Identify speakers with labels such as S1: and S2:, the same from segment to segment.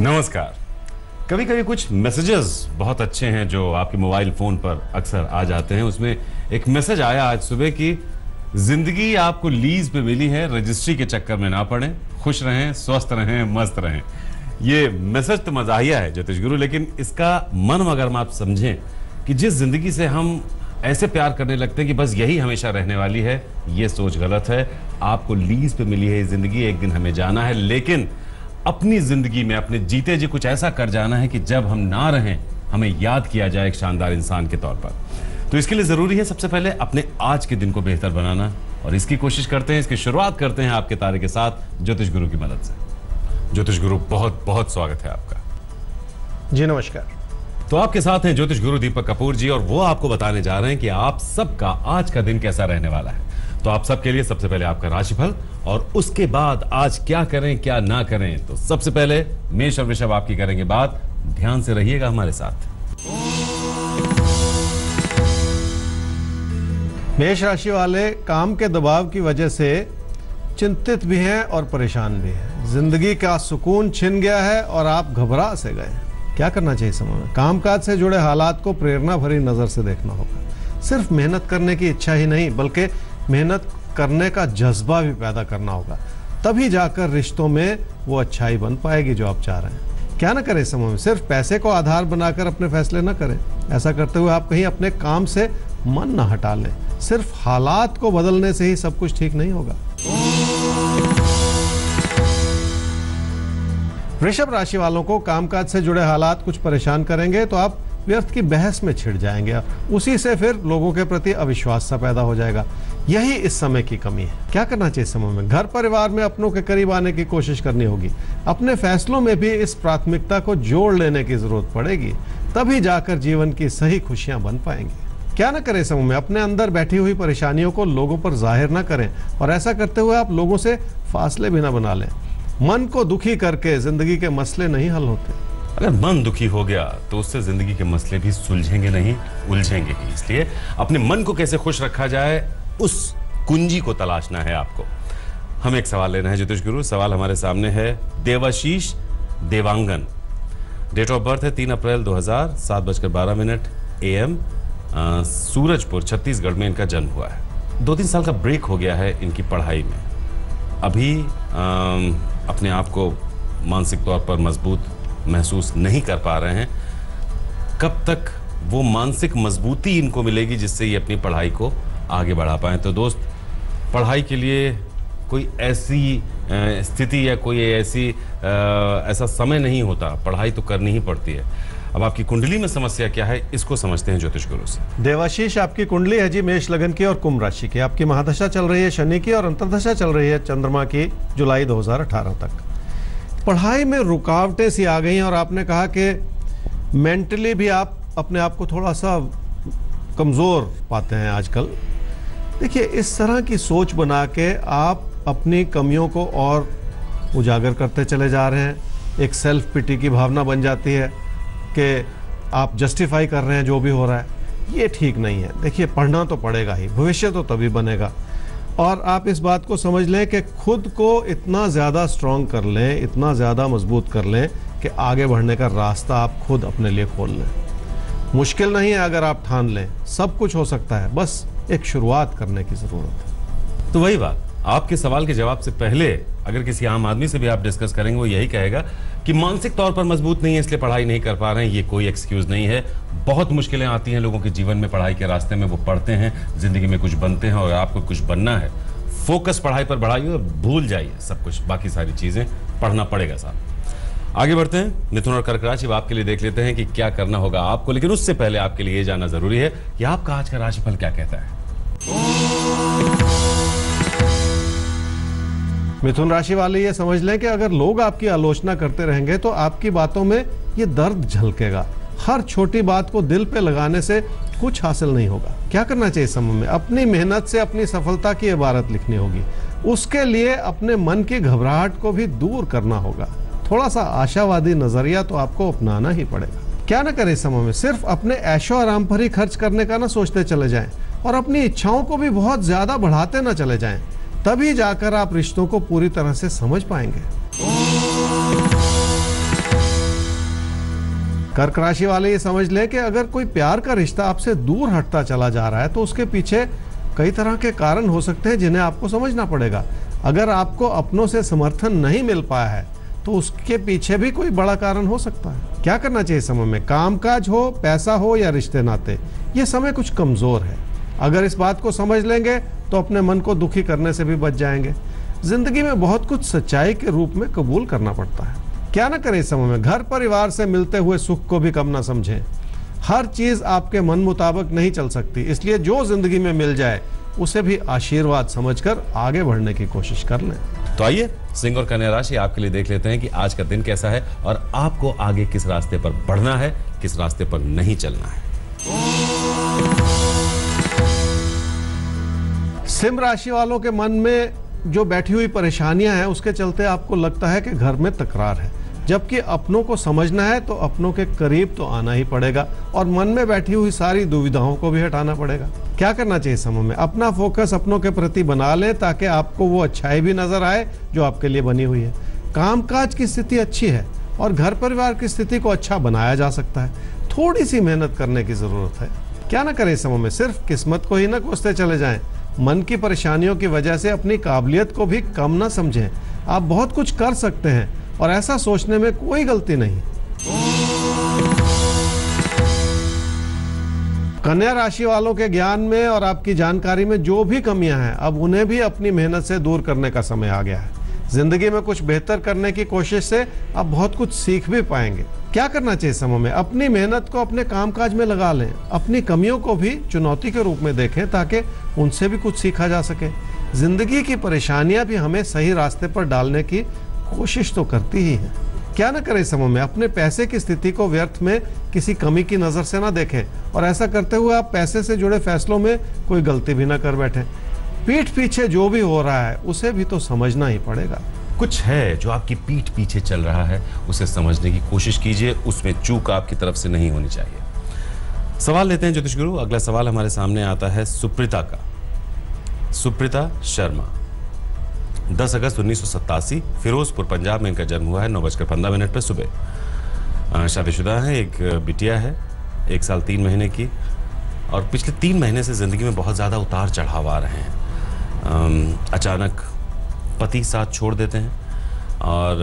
S1: नमस्कार। कभी कभी कुछ मैसेजेस बहुत अच्छे हैं जो आपके मोबाइल फोन पर अक्सर आ जाते हैं। उसमें एक मैसेज आया आज सुबह कि जिंदगी आपको लीज पे मिली है, रजिस्ट्री के चक्कर में ना पड़े, खुश रहें, स्वस्थ रहें, मस्त रहें। ये मैसेज तो मजाहिया है ज्योतिष गुरु, लेकिन इसका मर्म अगर आप समझें कि जिस जिंदगी से हम ऐसे प्यार करने लगते हैं कि बस यही हमेशा रहने वाली है, ये सोच गलत है। आपको लीज पे मिली है जिंदगी, एक दिन हमें जाना है, लेकिन अपनी जिंदगी में अपने जीते जी कुछ ऐसा कर जाना है कि जब हम ना रहें हमें याद किया जाए एक शानदार इंसान के तौर पर। तो इसके लिए जरूरी है सबसे पहले अपने आज के दिन को बेहतर बनाना, और इसकी कोशिश करते हैं, इसकी शुरुआत करते हैं आपके तारे के साथ ज्योतिष गुरु की मदद से। ज्योतिष गुरु बहुत बहुत स्वागत है आपका।
S2: जी नमस्कार।
S1: तो आपके साथ हैं ज्योतिष गुरु दीपक कपूर जी, और वो आपको बताने जा रहे हैं कि आप सबका आज का दिन कैसा रहने वाला है। तो आप सबके लिए सबसे पहले आपका राशिफल, और उसके बाद आज क्या करें क्या ना करें। तो सबसे पहले मेष और वृषभ आपकी करेंगे बात, ध्यान से रहिएगा हमारे साथ।
S2: मेष राशि वाले काम के दबाव की वजह से चिंतित भी हैं और परेशान भी हैं। जिंदगी का सुकून छिन गया है और आप घबरा से गए। क्या करना चाहिए समय में? कामकाज से जुड़े हालात को प्रेरणा भरी नजर से देखना होगा। सिर्फ मेहनत करने की इच्छा ही नहीं, बल्कि मेहनत करने का जज्बा भी पैदा करना होगा। तभी जाकर रिश्तों में वो अच्छाई बन पाएगी जो आप चाह रहे हैं। क्या ना करें समय में? सिर्फ पैसे को आधार बनाकर अपने फैसले ना करें। ऐसा करते हुए आप कहीं अपने काम से मन ना हटा लें। सिर्फ हालात को बदलने से ही सब कुछ ठीक नहीं होगा। वृषभ राशि वालों को कामकाज से जुड़े हालात कुछ परेशान करेंगे तो आप व्यर्थ की बहस में छिड़ जाएंगे। उसी से फिर लोगों के प्रति अविश्वास सा पैदा हो जाएगा। यही इस समय की कमी है। क्या करना चाहिए समय में? घर परिवार में अपनों के करीब आने की कोशिश करनी होगी। अपने फैसलों में भी इस प्राथमिकता को जोड़ लेने की जरूरत पड़ेगी, तभी जाकर जीवन की सही खुशियां बन पाएंगी। क्या ना करें समय में? अपने अंदर बैठी हुई परेशानियों को लोगों पर जाहिर ना करें, और ऐसा करते हुए आप लोगों से फासले भी ना बना लें। मन को दुखी करके जिंदगी के मसले नहीं हल होते।
S1: अगर मन दुखी हो गया तो उससे जिंदगी के मसले भी सुलझेंगे नहीं, उलझेंगे ही। इसलिए अपने मन को कैसे खुश रखा जाए, उस कुंजी को तलाशना है आपको। हम एक सवाल ले रहे हैं ज्योतिष गुरु। सवाल हमारे सामने है Devashish Dewangan. Date of birth है 3 अप्रैल 2000, 7:12 AM, सूरजपुर छत्तीसगढ़ में इनका जन्म हुआ है। 2-3 साल का ब्रेक हो गया है इनकी पढ़ाई में। अभी अपने आप को मानसिक तौर पर मजबूत महसूस नहीं कर पा रहे हैं। कब तक वो मानसिक मजबूती इनको मिलेगी जिससे ये अपनी पढ़ाई को आगे बढ़ा पाएं? तो दोस्त, पढ़ाई के लिए कोई ऐसी स्थिति या कोई ऐसा समय नहीं होता, पढ़ाई तो करनी ही पड़ती है। अब आपकी कुंडली में समस्या क्या है, इसको समझते हैं ज्योतिष गुरु से।
S2: देवाशीष, आपकी कुंडली है जी मेष लगन की और कुंभ राशि की। आपकी महादशा चल रही है शनि की और अंतर्दशा चल रही है चंद्रमा की जुलाई 2018 तक। पढ़ाई में रुकावटें सी आ गई हैं और आपने कहा कि मेंटली भी आप अपने आप को थोड़ा सा कमज़ोर पाते हैं आजकल। देखिए, इस तरह की सोच बना के आप अपनी कमियों को और उजागर करते चले जा रहे हैं। एक सेल्फ पिटी की भावना बन जाती है कि आप जस्टिफाई कर रहे हैं जो भी हो रहा है। ये ठीक नहीं है। देखिए, पढ़ना तो पड़ेगा ही, भविष्य तो तभी बनेगा। और आप इस बात को समझ लें कि खुद को इतना ज़्यादा स्ट्रॉन्ग कर लें, इतना ज़्यादा मजबूत कर लें कि आगे बढ़ने का रास्ता आप खुद अपने लिए खोल लें। मुश्किल नहीं है अगर आप ठान लें, सब कुछ हो सकता है, बस एक शुरुआत करने की ज़रूरत है।
S1: तो वही बात, आपके सवाल के जवाब से पहले अगर किसी आम आदमी से भी आप डिस्कस करेंगे, वो यही कहेगा कि मानसिक तौर पर मजबूत नहीं है इसलिए पढ़ाई नहीं कर पा रहे हैं। ये कोई एक्सक्यूज नहीं है। बहुत मुश्किलें आती हैं लोगों के जीवन में, पढ़ाई के रास्ते में वो पढ़ते हैं, जिंदगी में कुछ बनते हैं, और आपको कुछ बनना है, फोकस पढ़ाई पर बढ़ाइए और भूल जाइए सब कुछ, बाकी सारी चीजें पढ़ना पड़ेगा साहब। आगे बढ़ते हैं। मिथुन और कर्क राशि आपके लिए देख लेते हैं कि क्या करना होगा आपको, लेकिन उससे पहले आपके लिए ये जानना जरूरी है कि आपका आज का राशिफल क्या कहता है।
S2: मिथुन राशि वाले ये समझ लें कि अगर लोग आपकी आलोचना करते रहेंगे तो आपकी बातों में ये दर्द झलकेगा। हर छोटी बात को दिल पे लगाने से कुछ हासिल नहीं होगा। क्या करना चाहिए समय में? अपनी मेहनत से अपनी सफलता की इबारत लिखनी होगी। उसके लिए अपने मन की घबराहट को भी दूर करना होगा। थोड़ा सा आशावादी नजरिया तो आपको अपनाना ही पड़ेगा। क्या ना करें समय में? सिर्फ अपने ऐशो आराम पर ही खर्च करने का ना सोचते चले जाएं, और अपनी इच्छाओं को भी बहुत ज्यादा बढ़ाते ना चले जाएं। तभी जाकर आप रिश्तों को पूरी तरह से समझ पाएंगे। कर्क राशि वाले ये समझ लें कि अगर कोई प्यार का रिश्ता आपसे दूर हटता चला जा रहा है तो उसके पीछे कई तरह के कारण हो सकते हैं जिन्हें आपको समझना पड़ेगा। अगर आपको अपनों से समर्थन नहीं मिल पाया है तो उसके पीछे भी कोई बड़ा कारण हो सकता है। क्या करना चाहिए समय में? कामकाज हो, पैसा हो या रिश्ते नाते, ये समय कुछ कमजोर है। अगर इस बात को समझ लेंगे तो अपने मन को दुखी करने से भी बच जाएंगे। जिंदगी में बहुत कुछ सच्चाई के रूप में कबूल करना पड़ता है। क्या ना करें इस समय में? घर परिवार से मिलते हुए सुख को भी कम ना समझें। हर चीज आपके मन मुताबिक नहीं चल सकती, इसलिए जो जिंदगी में मिल जाए उसे भी आशीर्वाद समझकर आगे बढ़ने की कोशिश कर लें।
S1: तो आइए सिंह और कन्या राशि आपके लिए देख लेते हैं कि आज का दिन कैसा है और आपको आगे किस रास्ते पर बढ़ना है, किस रास्ते पर नहीं चलना है।
S2: सिंह राशि वालों के मन में जो बैठी हुई परेशानियां हैं उसके चलते आपको लगता है कि घर में तकरार है, जबकि अपनों को समझना है तो अपनों के करीब तो आना ही पड़ेगा और मन में बैठी हुई सारी दुविधाओं को भी हटाना पड़ेगा। क्या करना चाहिए समय में? अपना फोकस अपनों के प्रति बना लें ताकि आपको वो अच्छाई भी नजर आए जो आपके लिए बनी हुई है। कामकाज की स्थिति अच्छी है और घर परिवार की स्थिति को अच्छा बनाया जा सकता है। थोड़ी सी मेहनत करने की जरूरत है। क्या ना करें समय में? सिर्फ किस्मत को ही ना कोसते चले जाएं। मन की परेशानियों की वजह से अपनी काबिलियत को भी कम ना समझें। आप बहुत कुछ कर सकते हैं और ऐसा सोचने में कोई गलती नहीं। कन्या राशि वालों के ज्ञान में और आपकी जानकारी में जो भी कमियां हैं, अब उन्हें भी अपनी मेहनत से दूर करने का समय आ गया है। जिंदगी में कुछ बेहतर करने की कोशिश से आप बहुत कुछ सीख भी पाएंगे। क्या करना चाहिए समय में? अपनी मेहनत को अपने कामकाज में लगा लें। अपनी कमियों को भी चुनौती के रूप में देखें ताकि उनसे भी कुछ सीखा जा सके। जिंदगी की परेशानियां भी हमें सही रास्ते पर डालने की कोशिश तो करती ही है। क्या ना करें समय में? अपने पैसे की स्थिति को व्यर्थ में किसी कमी की नजर से ना देखें और ऐसा करते हुए आप पैसे से जुड़े फैसलों में कोई गलती भी ना कर बैठे। पीठ पीछे जो भी हो रहा है उसे भी तो समझना ही पड़ेगा।
S1: कुछ है जो आपकी पीठ पीछे चल रहा है, उसे समझने की कोशिश कीजिए, उसमें चूक आपकी तरफ से नहीं होनी चाहिए। सवाल लेते हैं ज्योतिष गुरु। अगला सवाल हमारे सामने आता है सुप्रीता का। सुप्रीता शर्मा, 10 अगस्त 1987 फिरोजपुर पंजाब में इनका जन्म हुआ है। 9:15 पर सुबह। शादीशुदा है, एक बिटिया है 1 साल 3 महीने की और पिछले 3 महीने से जिंदगी में बहुत ज़्यादा उतार चढ़ाव आ रहे हैं। अचानक पति साथ छोड़ देते हैं और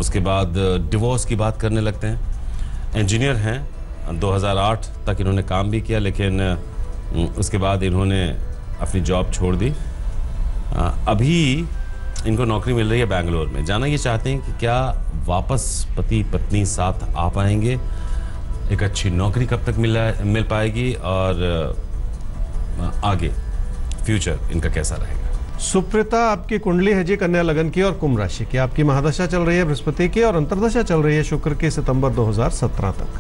S1: उसके बाद डिवोर्स की बात करने लगते हैं। इंजीनियर हैं, 2008 तक इन्होंने काम भी किया, लेकिन उसके बाद इन्होंने अपनी जॉब छोड़ दी। अभी इनको नौकरी मिल रही है बेंगलोर में। जानना ये चाहते हैं कि क्या वापस पति पत्नी साथ आ पाएंगे, एक अच्छी नौकरी कब तक मिल पाएगी और आगे फ्यूचर इनका कैसा रहेगा।
S2: सुप्रीता, आपकी कुंडली है जी कन्या लगन की और कुंभ राशि की। आपकी महादशा चल रही है बृहस्पति की और अंतर्दशा चल रही है शुक्र की सितंबर 2017 तक।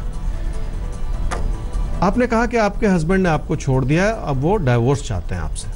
S2: आपने कहा कि आपके हस्बैंड ने आपको छोड़ दिया है, अब वो डाइवोर्स चाहते हैं आपसे।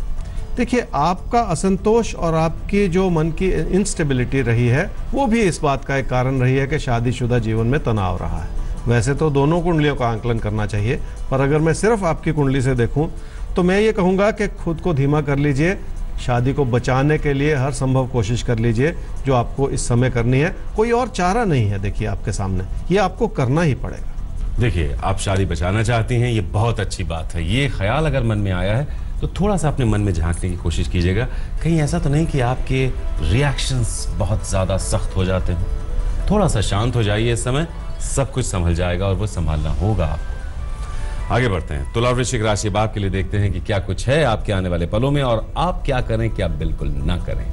S2: देखिए, आपका असंतोष और आपकी जो मन की इंस्टेबिलिटी रही है वो भी इस बात का एक कारण रही है कि शादीशुदा जीवन में तनाव रहा है। वैसे तो दोनों कुंडलियों का आंकलन करना चाहिए, पर अगर मैं सिर्फ आपकी कुंडली से देखूं तो मैं ये कहूँगा कि खुद को धीमा कर लीजिए। शादी को बचाने के लिए हर संभव कोशिश कर लीजिए जो आपको इस समय करनी है। कोई और चारा नहीं है देखिए आपके सामने, ये आपको करना ही पड़ेगा।
S1: देखिए, आप शादी बचाना चाहती हैं, ये बहुत अच्छी बात है। ये ख्याल अगर मन में आया है तो थोड़ा सा अपने मन में झांकने की कोशिश कीजिएगा। कहीं ऐसा तो नहीं कि आपके रिएक्शंस बहुत ज़्यादा सख्त हो जाते हैं। थोड़ा सा शांत हो जाइए, इस समय सब कुछ संभल जाएगा और वो संभालना होगा आपको। आगे बढ़ते हैं। तुला वृश्चिक राशि बाप के लिए देखते हैं कि क्या कुछ है आपके आने वाले पलों में और आप क्या करें, क्या बिल्कुल ना करें।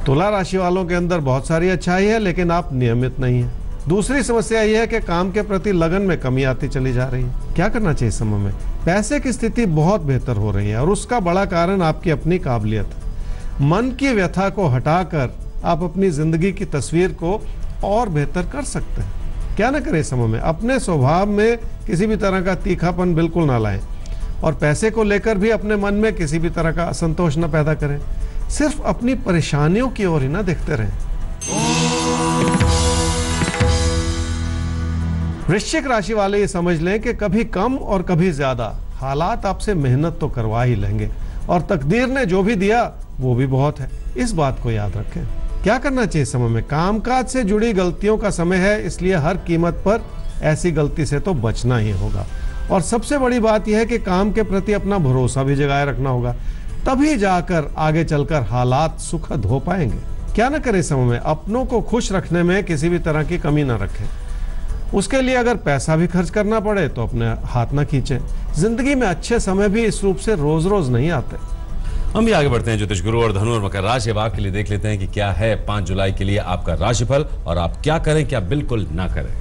S2: तुला राशि वालों के अंदर बहुत सारी अच्छाई है, लेकिन आप नियमित नहीं है। दूसरी समस्या यह है कि काम के प्रति लगन में कमी आती चली जा रही है। क्या करना चाहिए इस समय में? पैसे की स्थिति बहुत बेहतर हो रही है और उसका बड़ा कारण आपकी अपनी काबिलियत है। मन की व्यथा को हटाकर आप अपनी जिंदगी की तस्वीर को और बेहतर कर सकते हैं। क्या ना करें इस समय में? अपने स्वभाव में किसी भी तरह का तीखापन बिल्कुल ना लाएं और पैसे को लेकर भी अपने मन में किसी भी तरह का असंतोष न पैदा करें। सिर्फ अपनी परेशानियों की ओर ही ना देखते रहें। वृश्चिक राशि वाले ये समझ लें कि कभी कम और कभी ज्यादा हालात आपसे मेहनत तो करवा ही लेंगे और तकदीर ने जो भी दिया वो भी बहुत है। इस बात को याद रखें। क्या करना चाहिए समय में? कामकाज से जुड़ी गलतियों का समय है, इसलिए हर कीमत पर ऐसी गलती से तो बचना ही होगा। और सबसे बड़ी बात यह है कि काम के प्रति अपना भरोसा भी जगाए रखना होगा, तभी जाकर आगे चलकर हालात सुखद हो पाएंगे। क्या ना करें समय में? अपनों को खुश रखने में किसी भी तरह की कमी ना रखें। उसके लिए अगर पैसा भी खर्च करना पड़े तो अपने हाथ ना खींचें। जिंदगी में अच्छे समय भी इस रूप से रोज रोज नहीं आते।
S1: हम भी आगे बढ़ते हैं ज्योतिष गुरु और धनु और मकर राशि भाव के लिए देख लेते हैं कि क्या है 5 जुलाई के लिए आपका राशिफल और आप क्या करें, क्या बिल्कुल ना करें।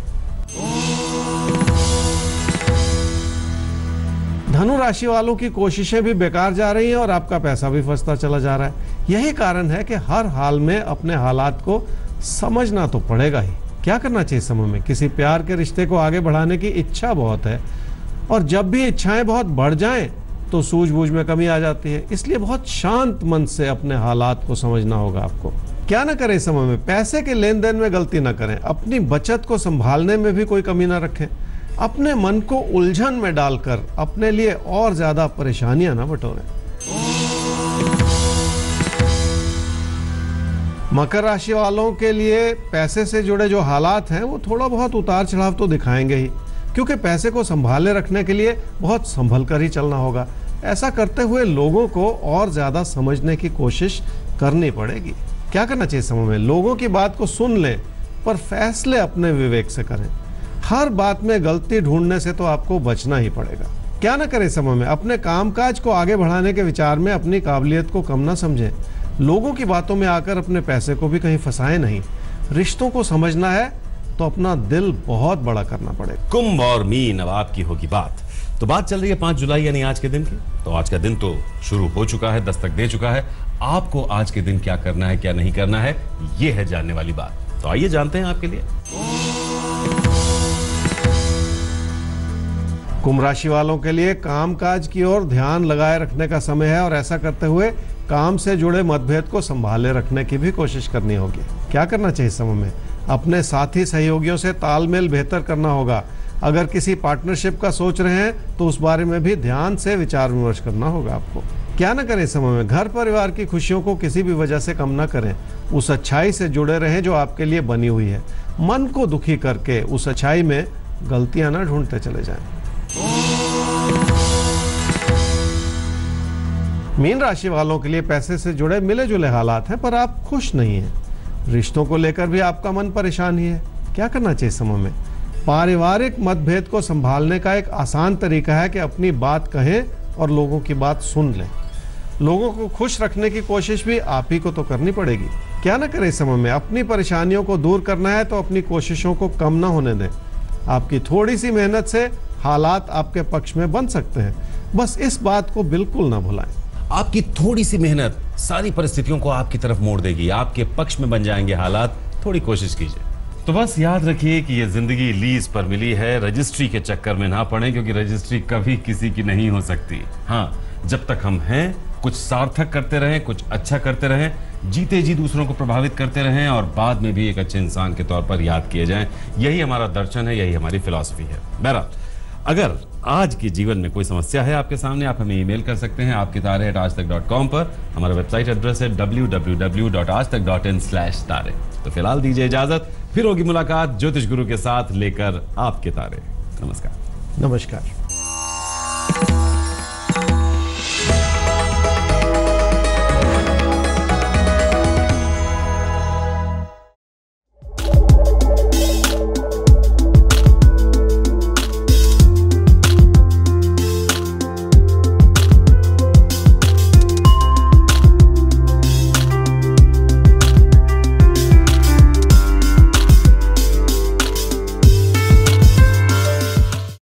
S2: धनु राशि वालों की कोशिशें भी बेकार जा रही हैं और आपका पैसा भी फंसता चला जा रहा है। यही कारण है कि हर हाल में अपने हालात को समझना तो पड़ेगा ही। क्या करना चाहिए समय में? किसी प्यार के रिश्ते को आगे बढ़ाने की इच्छा बहुत है और जब भी इच्छाएं बहुत बढ़ जाएं तो सूझबूझ में कमी आ जाती है, इसलिए बहुत शांत मन से अपने हालात को समझना होगा आपको। क्या ना करें समय में? पैसे के लेन देन में गलती ना करें, अपनी बचत को संभालने में भी कोई कमी ना रखें, अपने मन को उलझन में डालकर अपने लिए और ज्यादा परेशानियां ना बटोरें। मकर राशि वालों के लिए पैसे से जुड़े जो हालात हैं वो थोड़ा बहुत उतार चढ़ाव तो दिखाएंगे ही, क्योंकि पैसे को संभाले रखने के लिए बहुत संभल कर ही चलना होगा। ऐसा करते हुए लोगों को और ज्यादा समझने की कोशिश करनी पड़ेगी। क्या करना चाहिए समय में? लोगों की बात को सुन लें पर फैसले अपने विवेक से करें। हर बात में गलती ढूंढने से तो आपको बचना ही पड़ेगा। क्या ना करें समय में? अपने कामकाज को आगे बढ़ाने के विचार में अपनी काबिलियत को कम ना समझें। लोगों की बातों में आकर अपने पैसे को भी कहीं फंसाएं नहीं। रिश्तों को समझना है तो अपना दिल बहुत बड़ा करना पड़ेगा।
S1: कुंभ और मीन, अब आपकी होगी बात। तो बात चल रही है 5 जुलाई यानी आज के दिन की। तो आज का दिन तो शुरू हो चुका है, दस्तक दे चुका है। आपको आज के दिन क्या करना है, क्या नहीं करना है, ये है जानने वाली बात। तो आइए जानते हैं आपके लिए।
S2: कुंभ राशि वालों के लिए कामकाज की ओर ध्यान लगाए रखने का समय है और ऐसा करते हुए काम से जुड़े मतभेद को संभाले रखने की भी कोशिश करनी होगी। क्या करना चाहिए समय में? अपने साथी सहयोगियों से तालमेल बेहतर करना होगा। अगर किसी पार्टनरशिप का सोच रहे हैं तो उस बारे में भी ध्यान से विचार विमर्श करना होगा आपको। क्या ना करें समय में? घर परिवार की खुशियों को किसी भी वजह से कम ना करें। उस अच्छाई से जुड़े रहें जो आपके लिए बनी हुई है। मन को दुखी करके उस अच्छाई में गलतियां ना ढूंढते चले जाएं। मीन राशि वालों के लिए पैसे से जुड़े मिले जुले हालात हैं पर आप खुश नहीं हैं। रिश्तों को लेकर भी आपका मन परेशान ही है। क्या करना चाहिए समय में? पारिवारिक मतभेद को संभालने का एक आसान तरीका है कि अपनी बात कहें और लोगों की बात सुन लें। लोगों को खुश रखने की कोशिश भी आप ही को तो करनी पड़ेगी। क्या ना करें समय में? अपनी परेशानियों को दूर करना है तो अपनी कोशिशों को कम ना होने दें। आपकी थोड़ी सी मेहनत से हालात आपके पक्ष में बन सकते हैं, बस इस बात को बिल्कुल ना भुलाएं।
S1: आपकी थोड़ी सी मेहनत सारी परिस्थितियों को आपकी तरफ मोड़ देगी, आपके पक्ष में बन जाएंगे हालात। थोड़ी कोशिश कीजिए। तो बस याद रखिए कि ये जिंदगी लीज पर मिली है, रजिस्ट्री के चक्कर में ना पड़े, क्योंकि रजिस्ट्री कभी किसी की नहीं हो सकती। हाँ, जब तक हम हैं कुछ सार्थक करते रहें, कुछ अच्छा करते रहें, जीते जी दूसरों को प्रभावित करते रहें और बाद में भी एक अच्छे इंसान के तौर पर याद किए जाएं। यही हमारा दर्शन है, यही हमारी फिलॉसफी है। बहरहाल, अगर आज के जीवन में कोई समस्या है आपके सामने, आप हमें ईमेल कर सकते हैं आपके तारे@aajtak.com पर। हमारा वेबसाइट एड्रेस है www.aajtak.in/तारे। तो फिलहाल दीजिए इजाजत, फिर होगी मुलाकात ज्योतिष गुरु के साथ लेकर आपके तारे। नमस्कार।
S2: नमस्कार।